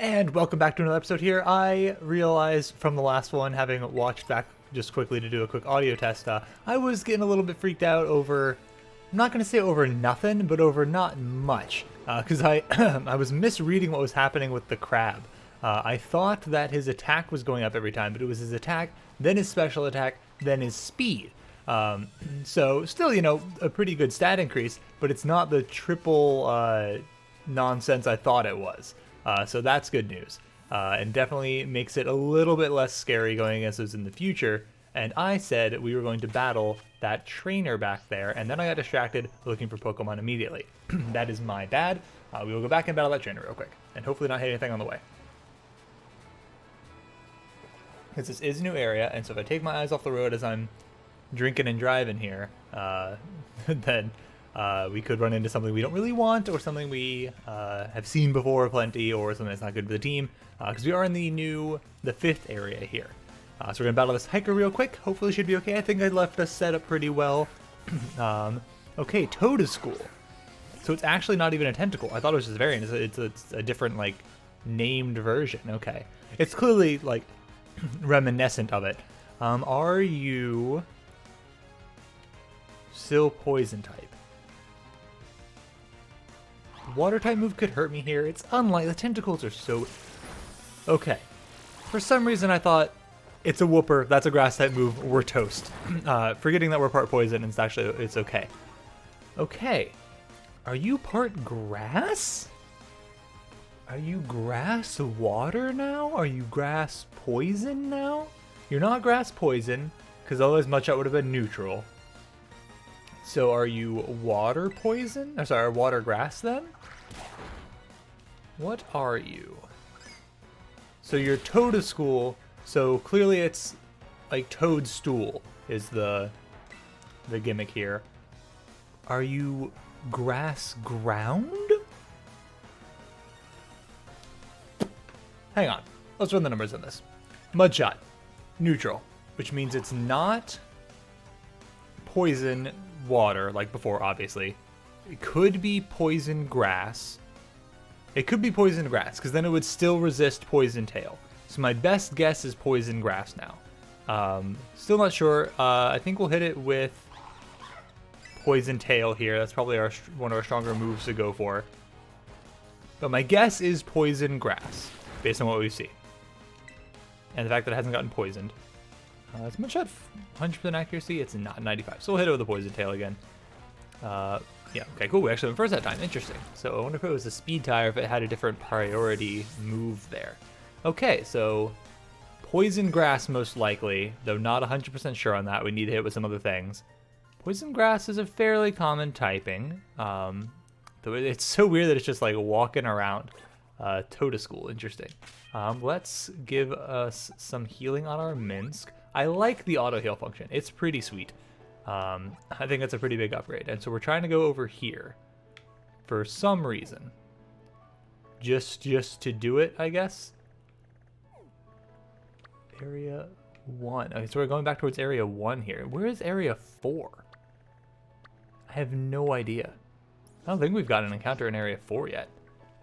And welcome back to another episode here. I realized from the last one, having watched back just quickly to do a quick audio test, I was getting a little bit freaked out over, I'm not going to say over nothing, but over not much. Because I I was misreading what was happening with the crab. I thought that his attack was going up every time, but it was his attack, then his special attack, then his speed. So still, you know, a pretty good stat increase, but it's not the triple nonsense I thought it was. So that's good news, and definitely makes it a little bit less scary going against those in the future. And I said we were going to battle that trainer back there, and then I got distracted looking for Pokemon immediately. That is my bad. We will go back and battle that trainer real quick, and hopefully not hit anything on the way. Because this is a new area, and so if I take my eyes off the road as I'm drinking and driving here, then we could run into something we don't really want, or something we have seen before plenty, or something that's not good for the team, because we are in the 5th area here. So we're going to battle this hiker real quick. Hopefully it should be okay. I think I left us set up pretty well. Okay, Toadstool. So it's actually not even a tentacle. I thought it was just a variant. It's a different, like, named version. Okay. It's clearly, like, reminiscent of it. Are you still poison type? Water type move could hurt me here. It's unlike the tentacles are so... Okay. For some reason I thought it's a whooper. That's a grass type move. We're toast. Forgetting that we're part poison, and it's okay. Okay. Are you part grass? Are you grass water now? Are you grass poison now? You're not grass poison, because otherwise Mudshot would have been neutral. So are you water poison? I'm sorry, water grass then? What are you? So you're Toadstool, so clearly it's like toadstool is the gimmick here. Are you grass ground? Hang on, let's run the numbers on this. Mudshot, neutral, which means it's not poison water like before, obviously. It could be poison grass. It could be poison grass, because then it would still resist poison tail. So my best guess is poison grass now. Still not sure. I think we'll hit it with poison tail here. That's probably one of our stronger moves to go for. But my guess is poison grass, based on what we see. And the fact that it hasn't gotten poisoned. Is Mudshot 100% accuracy? It's not 95. So we'll hit it with a poison tail again. Yeah, okay, cool. We actually went first that time. Interesting. So I wonder if it was a speed tie or if it had a different priority move there. Okay, so poison grass most likely, though not 100% sure on that. We need to hit with some other things. Poison grass is a fairly common typing. Though it's so weird that it's just like walking around. Toadstool, interesting. Let's give us some healing on our Minsk. I like the auto heal function. It's pretty sweet. I think that's a pretty big upgrade. And so we're trying to go over here for some reason. Just to do it, I guess. Area 1. Okay, so we're going back towards Area 1 here. Where is Area 4? I have no idea. I don't think we've got an encounter in Area 4 yet.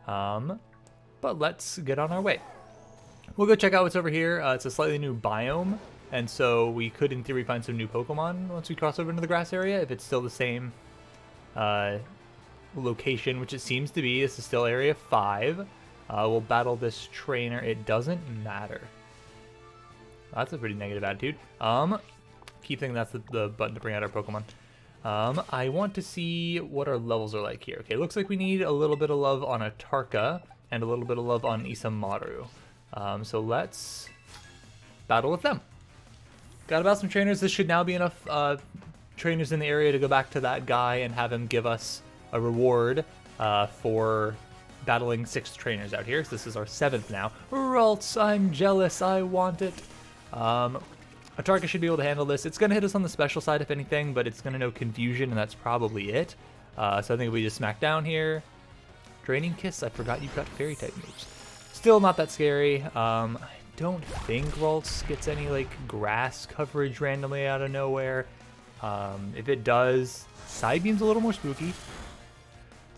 But let's get on our way. We'll go check out what's over here. It's a slightly new biome. And so we could, in theory, find some new Pokemon once we cross over into the grass area, if it's still the same location, which it seems to be. This is still Area 5. We'll battle this trainer. It doesn't matter. That's a pretty negative attitude. Keep thinking that's the button to bring out our Pokemon. I want to see what our levels are like here. Okay, looks like we need a little bit of love on a Tarka and a little bit of love on Isamaru. So let's battle with them. Got about some trainers. This should now be enough trainers in the area to go back to that guy and have him give us a reward for battling 6 trainers out here. So this is our 7th now. Ralts, I'm jealous. I want it. Atarka should be able to handle this. It's going to hit us on the special side, if anything, but it's going to know Confusion, and that's probably it. So I think we just smack down here. Draining Kiss, I forgot you've got Fairy-type moves. Still not that scary. I don't think Ralts gets any, like, grass coverage randomly out of nowhere. If it does, Psybeam's a little more spooky.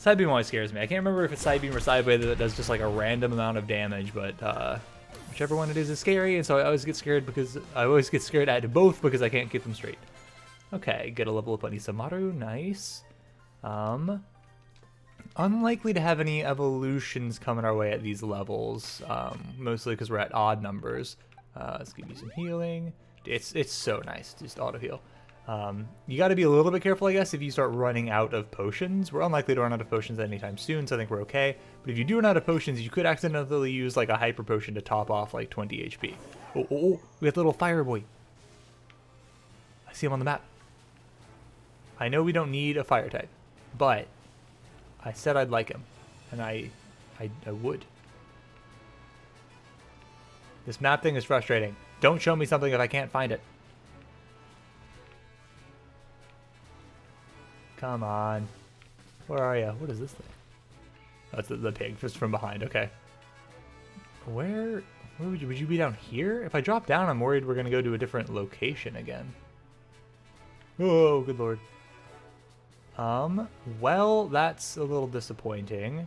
Side beam always scares me. I can't remember if it's side beam or sideway that does just like a random amount of damage, but whichever one it is scary, and so I always get scared at both because I can't keep them straight. Okay, get a level up on Isamaru, nice. Unlikely to have any evolutions coming our way at these levels, mostly because we're at odd numbers. Let's give you some healing. It's so nice, just auto heal. You got to be a little bit careful, I guess, if you start running out of potions. We're unlikely to run out of potions anytime soon, so I think we're okay. But if you do run out of potions, you could accidentally use like a hyper potion to top off like 20 HP. Oh, we got the little fire boy. I see him on the map. I know we don't need a fire type, but I said I'd like him, and I would. This map thing is frustrating. Don't show me something if I can't find it. Come on. Where are you? What is this thing? Oh, that's the pig, just from behind. Okay. Where would you be down here? If I drop down, I'm worried we're gonna go to a different location again. Oh, good lord. Well, that's a little disappointing.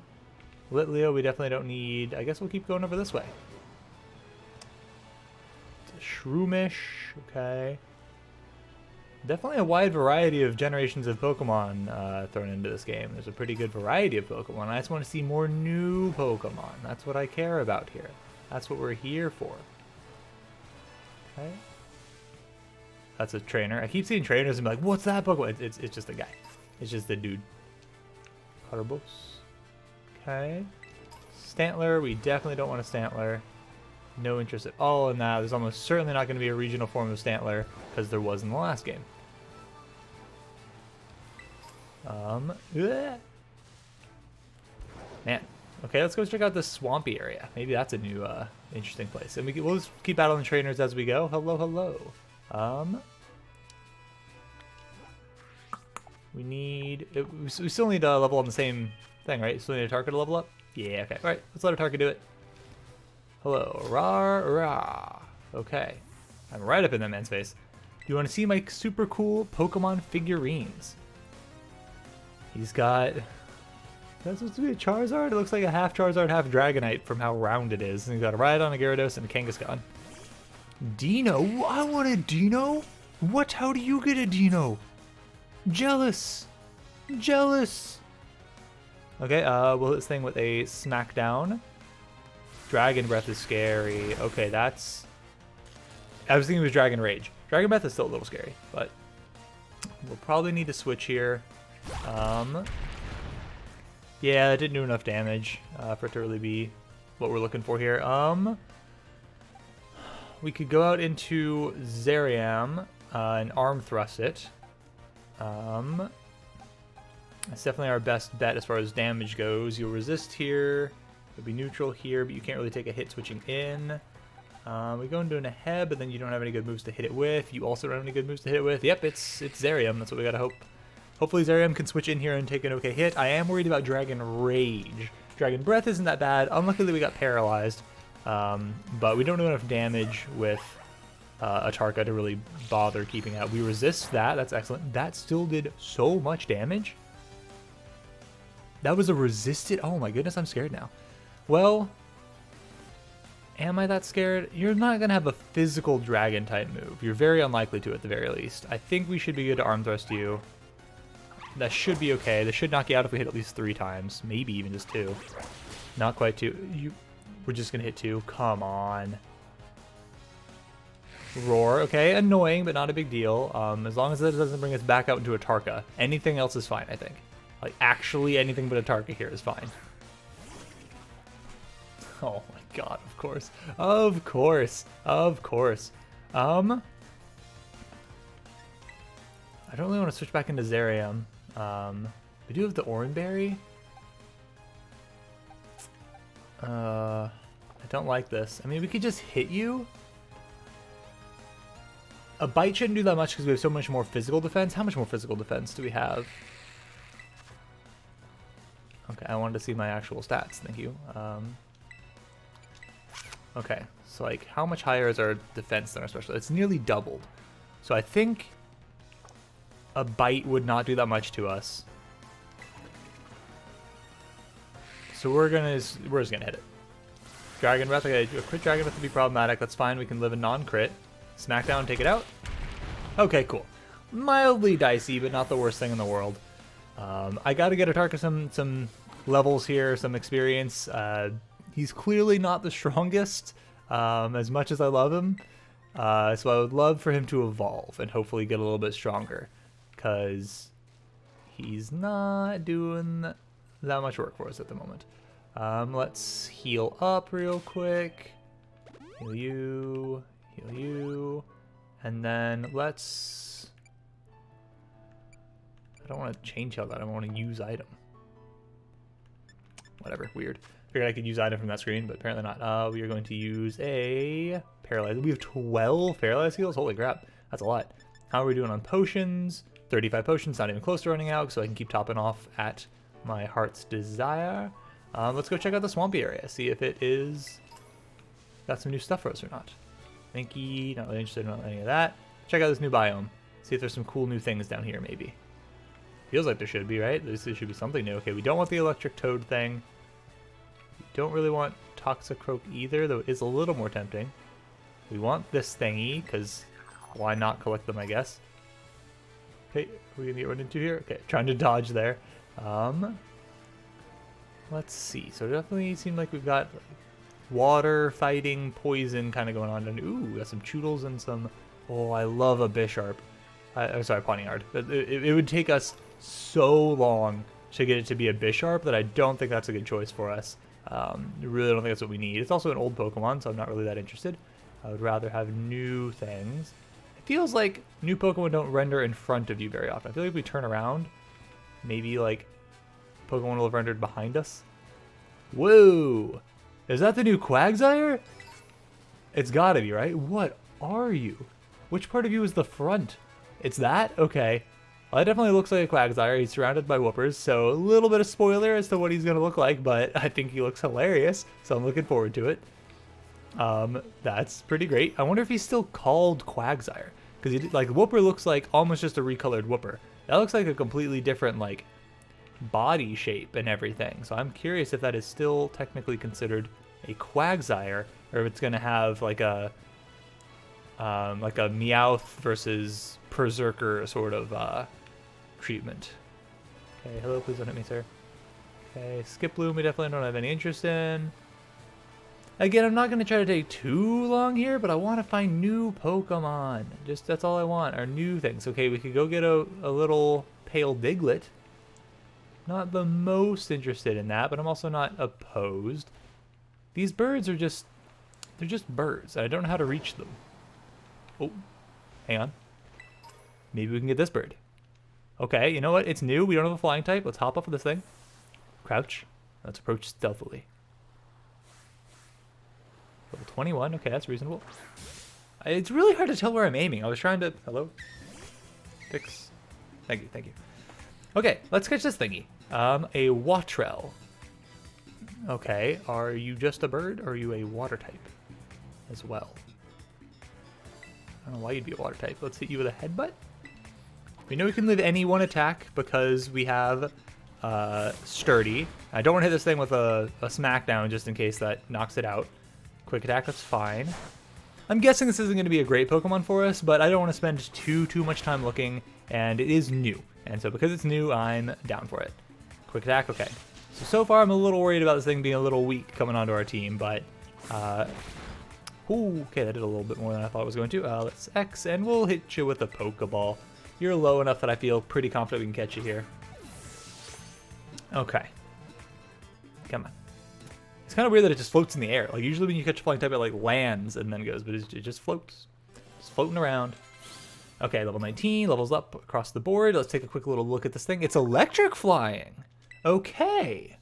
Litleo, we definitely don't need. I guess we'll keep going over this way. It's a Shroomish, okay. Definitely a wide variety of generations of Pokemon thrown into this game. There's a pretty good variety of Pokemon. I just want to see more new Pokemon. That's what I care about here. That's what we're here for. Okay. That's a trainer. I keep seeing trainers and be like, what's that Pokemon? It's just a guy. It's just a dude. Cutterbos. Okay. Stantler. We definitely don't want a Stantler. No interest at all in that. There's almost certainly not going to be a regional form of Stantler because there was in the last game. Man. Okay, let's go check out this swampy area. Maybe that's a new interesting place. And we'll just keep battling the trainers as we go. Hello. We still need a level on the same thing, right? Still need a Tarka to level up? Yeah, okay. Alright, let's let a Tarka do it. Hello. Rah. Okay. I'm right up in that man's face. Do you want to see my super cool Pokemon figurines? He's got... That's supposed to be a Charizard? It looks like a half Charizard, half Dragonite from how round it is. And he's got a Rhydon, a Gyarados, and a Kangaskhan. Dino? I want a Dino? What? How do you get a Dino? Jealous. Okay, we'll hit this thing with a Smackdown. Dragon Breath is scary. Okay, that's... I was thinking it was Dragon Rage. Dragon Breath is still a little scary, but we'll probably need to switch here. Yeah, it didn't do enough damage for it to really be what we're looking for here. We could go out into Zeriam and arm thrust it. That's definitely our best bet as far as damage goes. You'll resist here. You'll be neutral here, but you can't really take a hit switching in. We go into a Heb, but then you don't have any good moves to hit it with. You also don't have any good moves to hit it with. Yep, it's Zeriam. That's what we gotta hope. Hopefully Zeriam can switch in here and take an okay hit. I am worried about Dragon Rage. Dragon Breath isn't that bad. Unluckily we got paralyzed, but we don't do enough damage with a Tarka to really bother keeping out. We resist that. That's excellent. That still did so much damage. That was a resisted... Oh my goodness, I'm scared now. Well, am I that scared? You're not going to have a physical dragon type move. You're very unlikely to at the very least. I think we should be good to arm thrust you. That should be okay. This should knock you out if we hit at least 3 times. Maybe even just 2. Not quite 2. We're just going to hit 2. Come on. Roar. Okay, annoying, but not a big deal. As long as it doesn't bring us back out into a Tarka. Anything else is fine, I think. Like, actually anything but a Tarka here is fine. Oh my god, of course. Of course. I don't really want to switch back into Zeriam. We do have the Oranberry. I don't like this. I mean, we could just hit you. A bite shouldn't do that much because we have so much more physical defense. How much more physical defense do we have? Okay, I wanted to see my actual stats. Thank you. Okay, so like, how much higher is our defense than our special? It's nearly doubled. So I think a bite would not do that much to us. So we're just gonna hit it. Dragon Breath, okay, a crit Dragon Breath would be problematic. That's fine, we can live a non-crit. Smackdown, take it out. Okay, cool. Mildly dicey, but not the worst thing in the world. I gotta get Atarka some levels here, some experience. He's clearly not the strongest, as much as I love him. So I would love for him to evolve and hopefully get a little bit stronger, because he's not doing that much work for us at the moment. Let's heal up real quick. Heal you. And then let's... I don't want to change how that. I want to use item. Whatever, weird. Figured I could use item from that screen, but apparently not. We are going to use a paralyze. We have 12 paralyze heals. Holy crap, that's a lot. How are we doing on potions? 35 potions, not even close to running out, so I can keep topping off at my heart's desire. Let's go check out the swampy area, see if it is got some new stuff for us or not. Thanky, not really interested in any of that. Check out this new biome. See if there's some cool new things down here, maybe. Feels like there should be, right? There should be something new. Okay, we don't want the electric toad thing. We don't really want Toxicroak either, though it is a little more tempting. We want this thingy, because why not collect them, I guess. Okay, are we gonna get run into here? Okay, trying to dodge there. Let's see. So it definitely seemed like we've got water, fighting, poison kind of going on. And ooh, we got some Choodles and some... Oh, I love a Bisharp. Sorry, Pawniard. It would take us so long to get it to be a Bisharp that I don't think that's a good choice for us. I really don't think that's what we need. It's also an old Pokemon, so I'm not really that interested. I would rather have new things. It feels like new Pokemon don't render in front of you very often. I feel like if we turn around, maybe like Pokemon will have rendered behind us. Whoa! Is that the new Quagsire? It's gotta be, right? What are you? Which part of you is the front? It's that? Okay. Well, that definitely looks like a Quagsire. He's surrounded by whoopers, so a little bit of spoiler as to what he's gonna look like, but I think he looks hilarious, so I'm looking forward to it. That's pretty great. I wonder if he's still called Quagsire, because like Whooper looks like almost just a recolored Whooper. That looks like a completely different like body shape and everything. So I'm curious if that is still technically considered a Quagsire, or if it's gonna have like a Meowth versus Berserker sort of treatment. Okay, hello, please don't hit me, sir. Okay, Skip Bloom we definitely don't have any interest in. Again, I'm not going to try to take too long here, but I want to find new Pokemon. Just, that's all I want, are new things. Okay, we could go get a little pale Diglett. Not the most interested in that, but I'm also not opposed. These birds are just, they're just birds. I don't know how to reach them. Oh, hang on. Maybe we can get this bird. Okay, you know what? It's new. We don't have a flying type. Let's hop off of this thing. Crouch. Let's approach stealthily. Level 21. Okay, that's reasonable. It's really hard to tell where I'm aiming. I was trying to... Hello? Fix. Thank you, thank you. Okay, let's catch this thingy. A Watrel. Okay, are you just a bird, or are you a water type as well? I don't know why you'd be a water type. Let's hit you with a headbutt. We know we can live any one attack because we have Sturdy. I don't want to hit this thing with a smackdown just in case that knocks it out. Quick attack, that's fine. I'm guessing this isn't going to be a great Pokemon for us, but I don't want to spend too much time looking, and it is new. And so because it's new, I'm down for it. Quick attack, okay. So far I'm a little worried about this thing being a little weak coming onto our team, but... ooh, okay, that did a little bit more than I thought it was going to. Let's X, and we'll hit you with a Pokeball. You're low enough that I feel pretty confident we can catch you here. Okay. Come on. It's kind of weird that it just floats in the air. Like, usually when you catch a flying type, it, like, lands and then goes, but it just floats. Just floating around. Okay, level 19, levels up across the board. Let's take a quick little look at this thing. It's electric flying. Okay.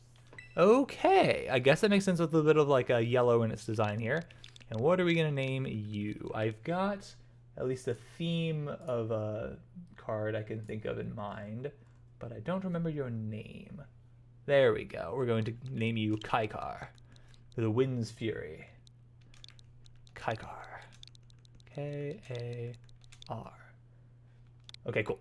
Okay. I guess that makes sense with a bit of, like, a yellow in its design here. And what are we going to name you? I've got at least a theme of a card I can think of in mind, but I don't remember your name. There we go. We're going to name you Kaikar, the Wind's Fury. Kaikar. K-A-R. Okay, cool.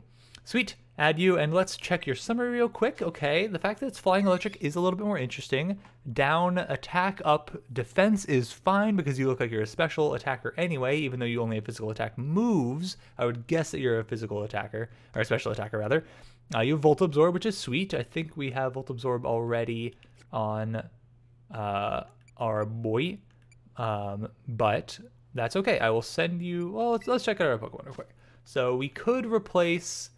Sweet, add you, and let's check your summary real quick. Okay, the fact that it's flying electric is a little bit more interesting. Down, attack, up, defense is fine because you look like you're a special attacker anyway, even though you only have physical attack moves. I would guess that you're a physical attacker, or a special attacker rather. You have Volt Absorb, which is sweet. I think we have Volt Absorb already on our boy, but that's okay. I will send you, well, let's check out our Pokemon real quick. So we could replace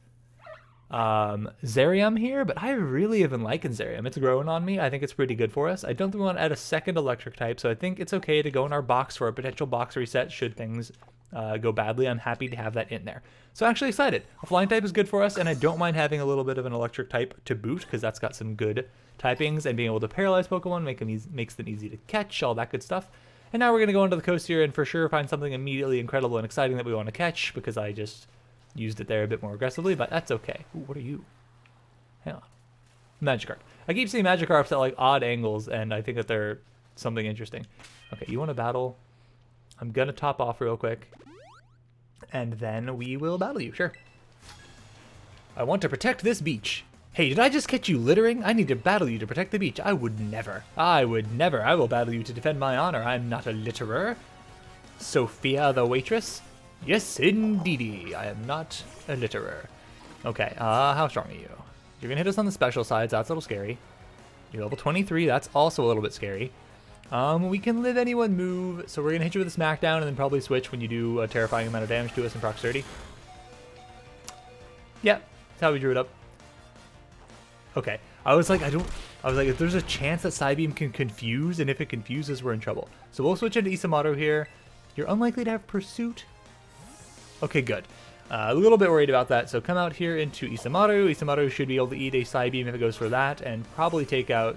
Zerium here, but I really have been liking Zerium. It's growing on me. I think it's pretty good for us. I don't think we want to add a second electric type, so I think it's okay to go in our box for a potential box reset should things go badly. I'm happy to have that in there. So actually excited. A flying type is good for us, and I don't mind having a little bit of an electric type to boot, because that's got some good typings, and being able to paralyze Pokemon makes them easy to catch, all that good stuff. And now we're going to go into the coast here and for sure find something immediately incredible and exciting that we want to catch, because I just used it there a bit more aggressively, but that's okay. Ooh, what are you? Hang on. Magikarp. I keep seeing Magikarps at like odd angles, and I think that they're something interesting. Okay, you want to battle? I'm going to top off real quick, and then we will battle you, sure. I want to protect this beach. Hey, did I just catch you littering? I need to battle you to protect the beach. I would never. I would never. I will battle you to defend my honor. I'm not a litterer. Sophia the waitress? Yes, indeedy. I am not a litterer. Okay, how strong are you? You're gonna hit us on the special sides. That's a little scary. You're level 23. That's also a little bit scary. We can live anyone move, so we're gonna hit you with a smackdown and then probably switch when you do a terrifying amount of damage to us in proc 30. Yeah, that's how we drew it up. Okay, I was like, if there's a chance that Psybeam can confuse, and if it confuses, we're in trouble. So we'll switch into Isamaru here. You're unlikely to have Pursuit. Okay, good. A little bit worried about that, so come out here into Isamaru. Isamaru should be able to eat a Psybeam if it goes for that, and probably take out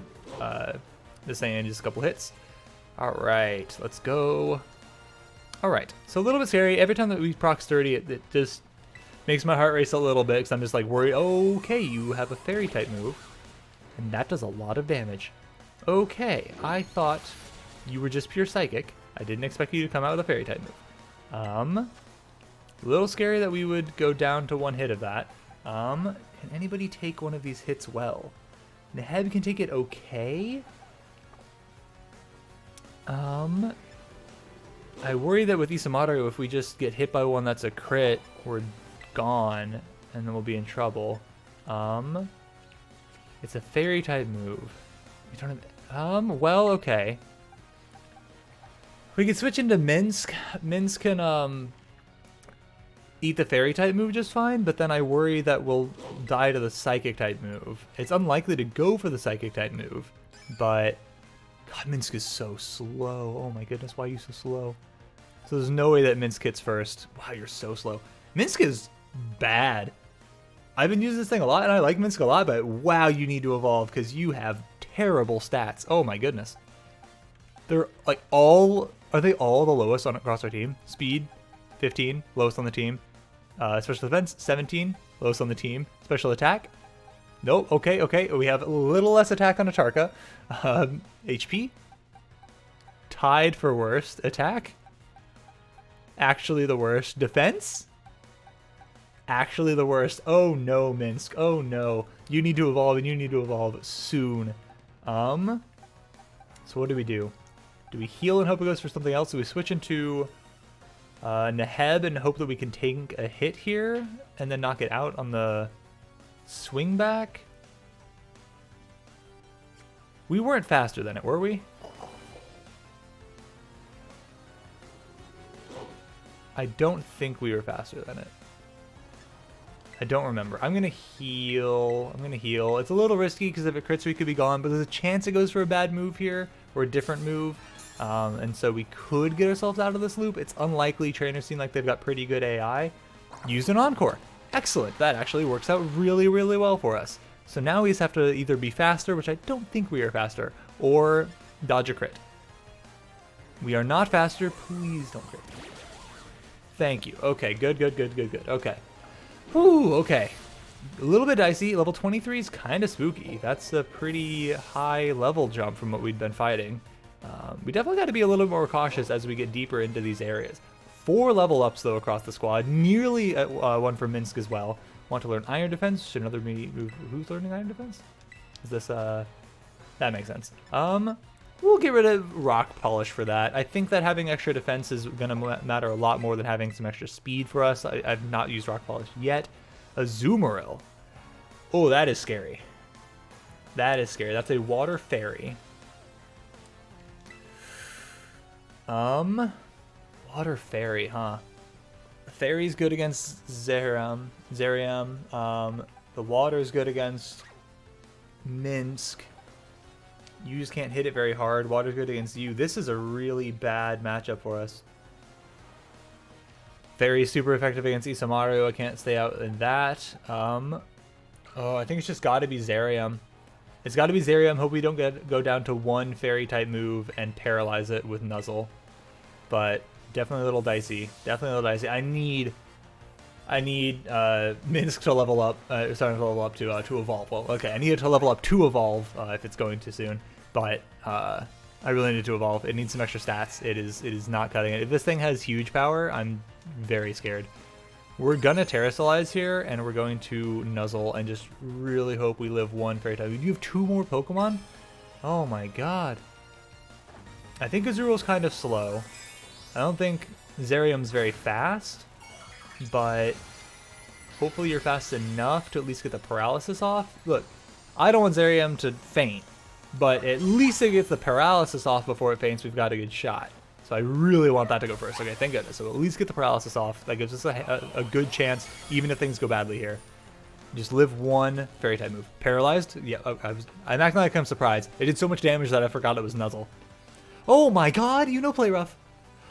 this thing in just a couple hits. Alright, let's go. Alright, so a little bit scary. Every time that we proc 30, it just makes my heart race a little bit, because I'm just like worried. Okay, you have a fairy type move, and that does a lot of damage. Okay, I thought you were just pure psychic. I didn't expect you to come out with a fairy type move. A little scary that we would go down to one hit of that. Can anybody take one of these hits well? Neheb can take it okay. I worry that with Isamaru, if we just get hit by one that's a crit, we're gone, and then we'll be in trouble. It's a fairy type move. We don't have, well, okay. We can switch into Minsk. Minsk can, eat the fairy type move just fine, but then I worry that we'll die to the psychic type move. It's unlikely to go for the psychic type move, but God, Minsk is so slow. Oh my goodness, why are you so slow? So there's no way that Minsk hits first. Wow, you're so slow. Minsk is bad. I've been using this thing a lot, and I like Minsk a lot, but wow, you need to evolve because you have terrible stats. Oh my goodness. They're like are they all the lowest across our team? Speed, 15, lowest on the team. Special defense, 17, lowest on the team. Special attack, nope. Okay. We have a little less attack on Atarka. HP, tied for worst. Attack, actually the worst. Defense, actually the worst. Oh no, Minsk. Oh no. You need to evolve, and you need to evolve soon. So what do we do? Do we heal and hope it goes for something else? Do we switch into Neheb and hope that we can take a hit here and then knock it out on the swing back? We weren't faster than it, were we? I don't think we were faster than it. I don't remember. I'm gonna heal. It's a little risky because if it crits we could be gone, but there's a chance it goes for a bad move here or a different move. And so we could get ourselves out of this loop. It's unlikely. Trainers seem like they've got pretty good AI. Use an Encore. Excellent. That actually works out really, really well for us. So now we just have to either be faster, which I don't think we are faster, or dodge a crit. We are not faster. Please don't crit. Thank you. Okay, good. Okay. Whew, okay. A little bit dicey. Level 23 is kind of spooky. That's a pretty high level jump from what we'd been fighting. We definitely got to be a little more cautious as we get deeper into these areas. 4 level ups, though, across the squad. Nearly one for Minsk as well. Want to learn Iron Defense? Should another be who's learning Iron Defense? Is this that makes sense. We'll get rid of Rock Polish for that. I think that having extra defense is gonna matter a lot more than having some extra speed for us. I've not used Rock Polish yet. A Zoomeril. Oh, that is scary. That is scary. That's a water fairy. Water fairy, huh? Fairy's good against Zeriam. The water's good against Minsk. You just can't hit it very hard. Water's good against you. This is a really bad matchup for us. Fairy's super effective against Isamaru. I can't stay out in that. Oh, I think it's just got to be Zeriam. It's got to be Zeriam. Hope we don't go down to one fairy type move and paralyze it with Nuzzle. But definitely a little dicey. Definitely a little dicey. I need Minsk to level up. Starting to level up to evolve. Well, okay. I need it to level up to evolve if it's going too soon. But I really need it to evolve. It needs some extra stats. It is not cutting it. If this thing has huge power, I'm very scared. We're gonna Terrasilize here, and we're going to Nuzzle and just really hope we live one fairy type. You have 2 more Pokemon? Oh my god. I think Azuril's kind of slow. I don't think Zerium's very fast, but hopefully you're fast enough to at least get the paralysis off. Look, I don't want Zerium to faint, but at least it gets the paralysis off before it faints. We've got a good shot. So I really want that to go first. Okay, thank goodness. So at least get the paralysis off. That gives us a good chance, even if things go badly here. Just live one fairy type move. Paralyzed? Yeah, I'm acting like I'm surprised. It did so much damage that I forgot it was Nuzzle. Oh my god, you know Play Rough.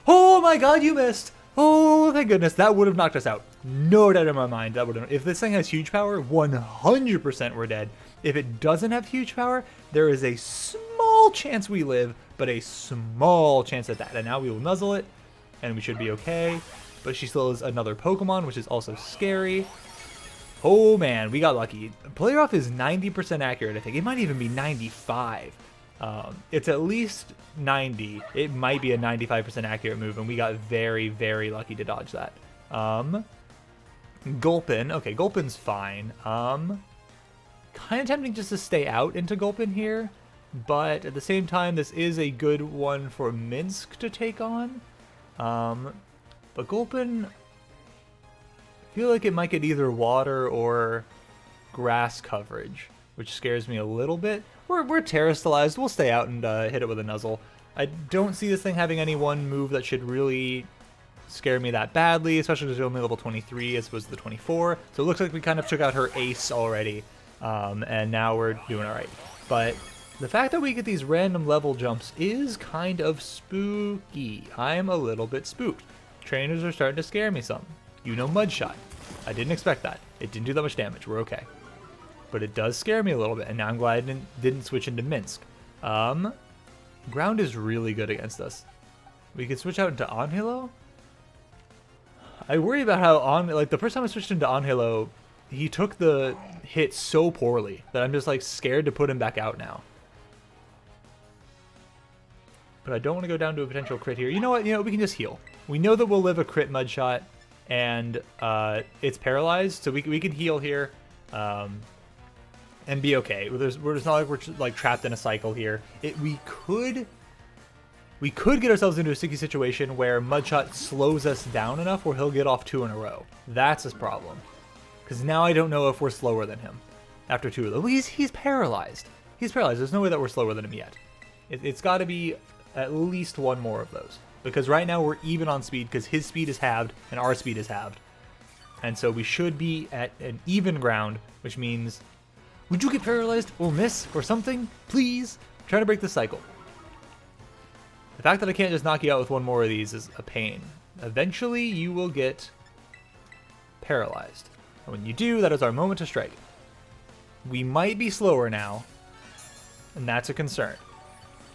Oh my god, you missed. Oh, thank goodness. That would have knocked us out. No doubt in my mind. That would have. If this thing has huge power, 100% we're dead. If it doesn't have huge power, there is a small chance we live, but a small chance at that. And now we will Nuzzle it, and we should be okay. But she still is another Pokemon, which is also scary. Oh man, we got lucky. Play Rough is 90% accurate, I think. It might even be 95. It's at least 90. It might be a 95% accurate move, and we got very, very lucky to dodge that. Gulpin. Okay, Gulpin's fine. Kind of tempting just to stay out into Gulpin here, but at the same time, this is a good one for Minsk to take on. But Gulpin, I feel like it might get either water or grass coverage, which scares me a little bit. We're Terrastalized. We'll stay out and hit it with a Nuzzle. I don't see this thing having any one move that should really scare me that badly, especially because it's only level 23 as opposed to the 24. So it looks like we kind of took out her ace already, and now we're doing all right. But the fact that we get these random level jumps is kind of spooky. I'm a little bit spooked. Trainers are starting to scare me some. You know, Mudshot. I didn't expect that. It didn't do that much damage. We're okay. But it does scare me a little bit, and now I'm glad I didn't switch into Minsk. Ground is really good against us. We could switch out into Anhelo. I worry about how the first time I switched into Anhelo, he took the hit so poorly that I'm just like scared to put him back out now. But I don't want to go down to a potential crit here. You know what? We can just heal. We know that we'll live a crit Mudshot, and it's paralyzed, so we can heal here. And be okay. It's not like we're like trapped in a cycle here. We could get ourselves into a sticky situation where Mudshot slows us down enough where he'll get off 2 in a row. That's his problem. Because now I don't know if we're slower than him after 2 of them. He's paralyzed. He's paralyzed. There's no way that we're slower than him yet. It's got to be at least one more of those. Because right now we're even on speed because his speed is halved and our speed is halved. And so we should be at an even ground, which means... Would you get paralyzed or miss or something? Please? I'm trying to break the cycle. The fact that I can't just knock you out with one more of these is a pain. Eventually, you will get paralyzed. And when you do, that is our moment to strike. We might be slower now, and that's a concern.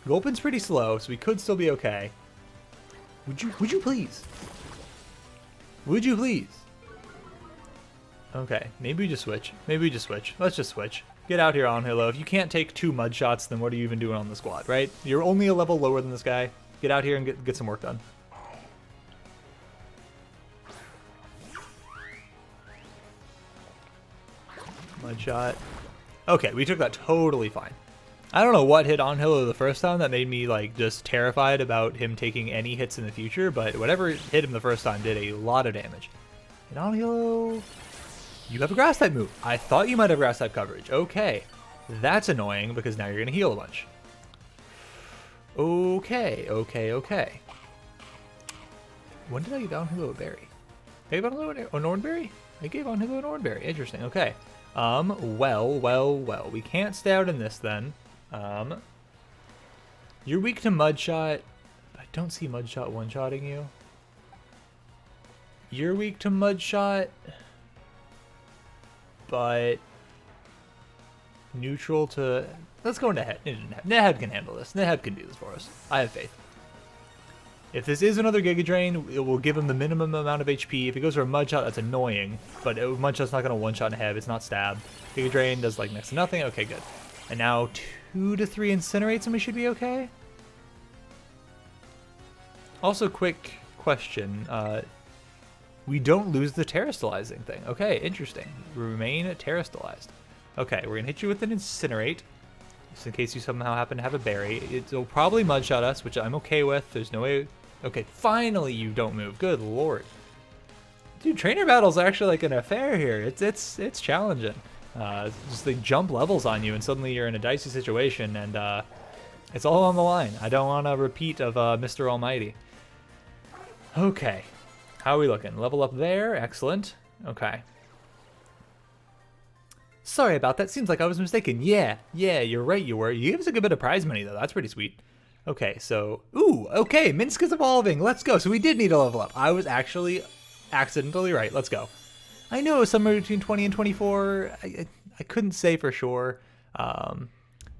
Gulpin's pretty slow, so we could still be okay. Would you please? Would you please? Okay, maybe we just switch. Let's just switch. Get out here, Anhelo. If you can't take 2 Mudshots, then what are you even doing on the squad, right? You're only a level lower than this guy. Get out here and get some work done. Mud shot. Okay, we took that totally fine. I don't know what hit on Hilo the first time that made me like just terrified about him taking any hits in the future, but whatever hit him the first time did a lot of damage. And on Hilo, you have a grass type move. I thought you might have grass type coverage. Okay, that's annoying because now you're gonna heal a bunch. Okay. When did I give on Hilo a berry? Did I give on Hilo an Oranberry? I gave on Hilo an Oranberry. Interesting. Okay. Well. We can't stay out in this then. You're weak to Mudshot. I don't see Mudshot one-shotting you. You're weak to Mudshot, but neutral to... Let's go into Head. Nethead can handle this. Nethead can do this for us. I have faith. If this is another Giga Drain, it will give him the minimum amount of HP. If it goes for a Mudshot, that's annoying, but Mudshot's not going to one-shot in Head. It's not stab. Giga Drain does like next to nothing. Okay, good. And now 2 to 3 incinerates and we should be okay. Also, quick question. We don't lose the terastallizing thing. Okay, interesting. Remain terastallized. Okay, we're going to hit you with an incinerate. Just in case you somehow happen to have a berry. It'll probably Mudshot us, which I'm okay with. There's no way... Okay, finally you don't move. Good lord. Dude, trainer battles are actually like an affair here. It's challenging. Just they jump levels on you and suddenly you're in a dicey situation and it's all on the line. I don't want a repeat of Mr. Almighty. Okay. How are we looking? Level up there. Excellent. Okay. Sorry about that. Seems like I was mistaken. Yeah, you're right, you were. You gave us a good bit of prize money, though. That's pretty sweet. Okay, so... Ooh, okay, Minsk is evolving. Let's go. So we did need a level up. I was actually accidentally right. Let's go. I know it was somewhere between 20 and 24. I couldn't say for sure.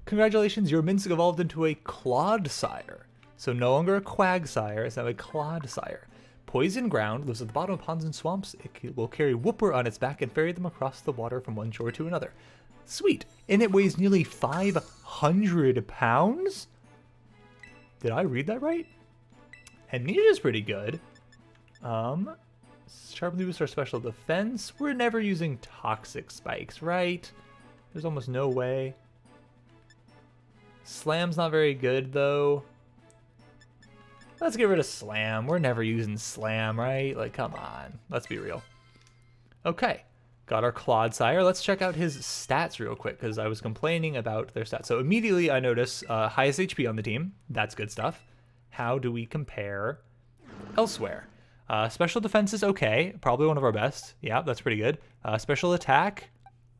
Congratulations, your Minsk evolved into a Clodsire. So no longer a Quagsire, it's now a Clodsire. Poison ground, lives at the bottom of ponds and swamps. It will carry Whooper on its back and ferry them across the water from one shore to another. Sweet. And it weighs nearly 500 pounds? Did I read that right? Amnesia's pretty good. Sharply boosts our special defense. We're never using toxic spikes, right? There's almost no way. Slam's not very good, though. Let's get rid of Slam. We're never using Slam, right? Like, come on. Let's be real. Okay. Got our Clodsire. Let's check out his stats real quick, because I was complaining about their stats. So immediately I notice highest HP on the team. That's good stuff. How do we compare elsewhere? Special defense is okay. Probably one of our best. Yeah, that's pretty good. Special attack,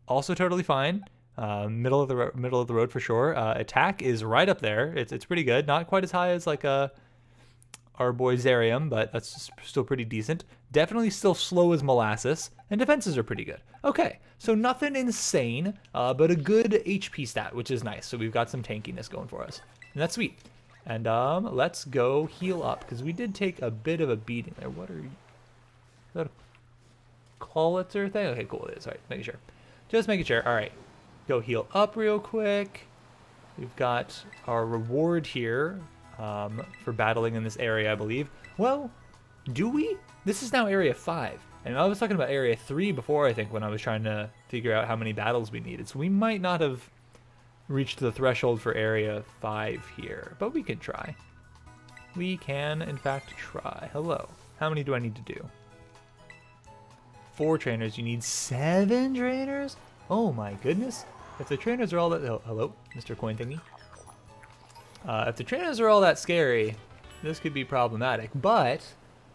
also totally fine. Middle of the road for sure. Attack is right up there. It's pretty good. Not quite as high as like our boy Zerium, but that's still pretty decent. Definitely still slow as molasses, and defenses are pretty good. Okay, so nothing insane, but a good HP stat, which is nice. So we've got some tankiness going for us, and that's sweet. And let's go heal up, because we did take a bit of a beating there. What are you? Is that a Clawitzer thing? Okay, cool, it is. All right, making sure. Just making sure. All right, go heal up real quick. We've got our reward here. For battling in this area, I believe. Well, do we? This is now Area 5. And I was talking about Area 3 before, I think, when I was trying to figure out how many battles we needed. So we might not have reached the threshold for Area 5 here. But we can try. We can, in fact, try. Hello. How many do I need to do? 4 trainers. You need 7 trainers? Oh my goodness. If the trainers are all that... Oh, hello, Mr. Coin Thingy. If the trainers are all that scary, this could be problematic. But,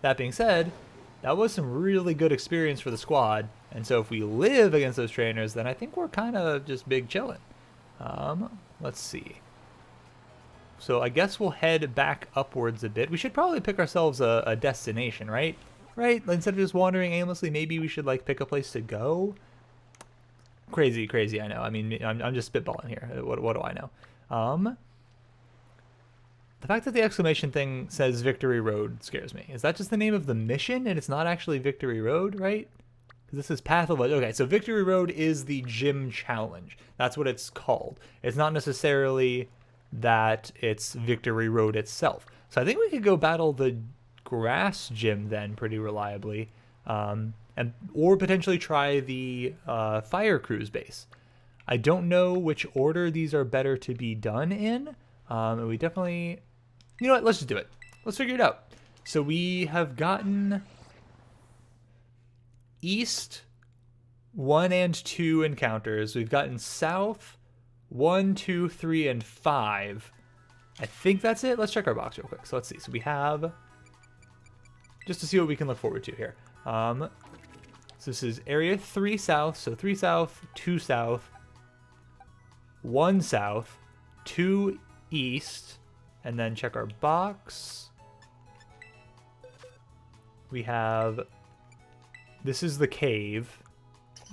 that being said, that was some really good experience for the squad. And so if we live against those trainers, then I think we're kind of just big chillin'. Let's see. So I guess we'll head back upwards a bit. We should probably pick ourselves a destination, right? Right? Instead of just wandering aimlessly, maybe we should like pick a place to go. Crazy, I know. I mean, I'm just spitballing here. What do I know? The fact that the exclamation thing says Victory Road scares me. Is that just the name of the mission and it's not actually Victory Road, right? Because this is Path of Legend. Okay, so Victory Road is the gym challenge. That's what it's called. It's not necessarily that it's Victory Road itself. So I think we could go battle the grass gym then pretty reliably. or potentially try the Fire Crew's base. I don't know which order these are better to be done in. And we definitely, you know what, let's just do it. Let's figure it out. So we have gotten East 1 and 2 encounters. We've gotten South 1, 2, 3, and 5. I think that's it. Let's check our box real quick. So let's see. So we have, just to see what we can look forward to here. So this is area 3 South. So 3 South, 2 South, 1 South, 2 East, and then check our box. We have, this is the cave,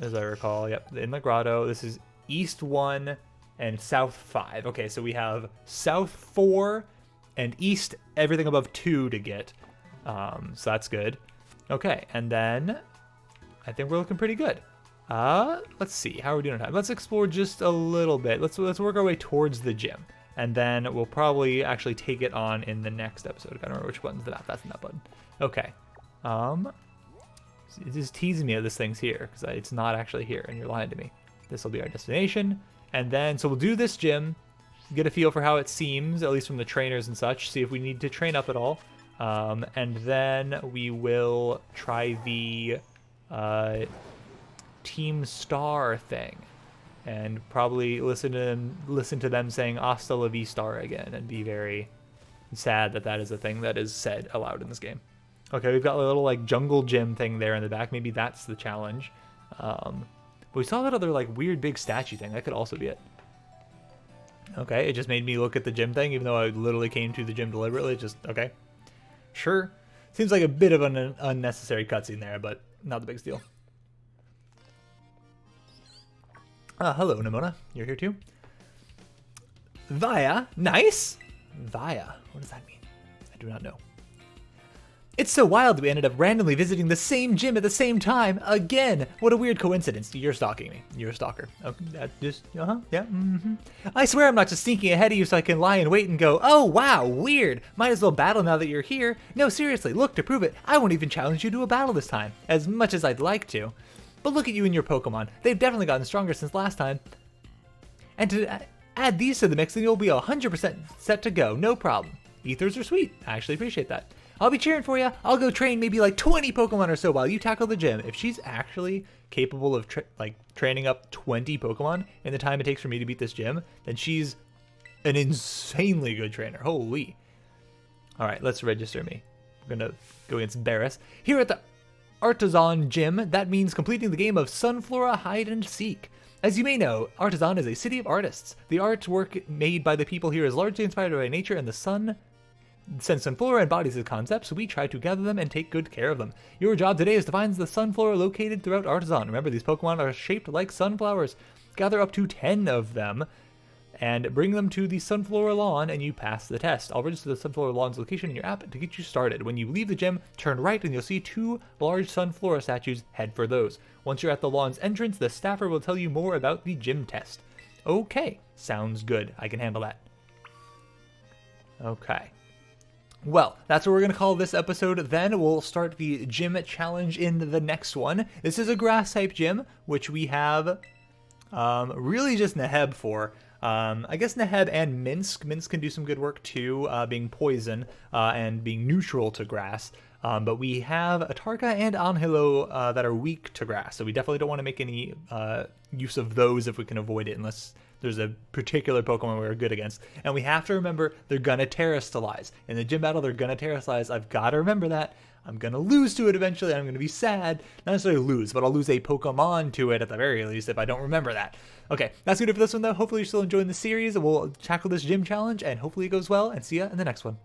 as I recall. Yep, in the grotto. This is East 1 and South 5. Okay, so we have South 4 and East everything above 2 to get. So that's good. Okay, and then I think we're looking pretty good. Let's see, how are we doing on time? Let's explore just a little bit. Let's work our way towards the gym, and then we'll probably actually take it on in the next episode. I don't remember which button's the map. That's that button. Okay. It is teasing me that this thing's here because it's not actually here, and you're lying to me. This will be our destination, and then so we'll do this gym, get a feel for how it seems, at least from the trainers and such. See if we need to train up at all, and then we will try the Team Star thing, and probably listen to them saying "Hasta la vista" again, and be very sad that that is a thing that is said aloud in this game. Okay, we've got a little like jungle gym thing there in the back. Maybe that's the challenge. But we saw that other like weird big statue thing. That could also be it. Okay, it just made me look at the gym thing, even though I literally came to the gym deliberately. Just okay, sure. Seems like a bit of an unnecessary cutscene there, but not the biggest deal. Hello, Nimona. You're here too? Via. Nice? Via. What does that mean? I do not know. It's so wild that we ended up randomly visiting the same gym at the same time again. What a weird coincidence. You're stalking me. You're a stalker. Okay, that just, yeah. I swear I'm not just sneaking ahead of you so I can lie in wait and go, oh wow, weird. Might as well battle now that you're here. No, seriously, look, to prove it, I won't even challenge you to a battle this time, as much as I'd like to. But look at you and your Pokemon. They've definitely gotten stronger since last time. And to add these to the mix, then you'll be 100% set to go. No problem. Ethers are sweet. I actually appreciate that. I'll be cheering for you. I'll go train maybe like 20 Pokemon or so while you tackle the gym. If she's actually capable of training up 20 Pokemon in the time it takes for me to beat this gym, then she's an insanely good trainer. Holy. All right, let's register me. We're going to go against Barris. Here at the Artisan Gym, that means completing the game of Sunflora Hide and Seek. As you may know, Artisan is a city of artists. The artwork made by the people here is largely inspired by nature and the sun. Since Sunflora embodies the concepts, we try to gather them and take good care of them. Your job today is to find the Sunflora located throughout Artisan. Remember, these Pokemon are shaped like sunflowers. Gather up to 10 of them and bring them to the Sunflora lawn, and you pass the test. I'll register the Sunflora lawn's location in your app to get you started. When you leave the gym, turn right and you'll see 2 large Sunflora statues. Head for those. Once you're at the lawn's entrance, the staffer will tell you more about the gym test. Okay, sounds good. I can handle that. Okay. Well, that's what we're going to call this episode then. We'll start the gym challenge in the next one. This is a grass-type gym, which we have really just Neheb for. I guess Neheb and Minsk. Minsk can do some good work too, being poison and being neutral to grass. But we have Atarka and Anhilo that are weak to grass, so we definitely don't want to make any use of those if we can avoid it, unless there's a particular Pokemon we're good against. And we have to remember they're gonna Terrastalize. In the gym battle, they're gonna Terrastalize. I've got to remember that. I'm gonna lose to it eventually, and I'm gonna be sad. Not necessarily lose, but I'll lose a Pokemon to it at the very least if I don't remember that. Okay, that's gonna do it for this one though. Hopefully you're still enjoying the series. We'll tackle this gym challenge, and hopefully it goes well, and see ya in the next one.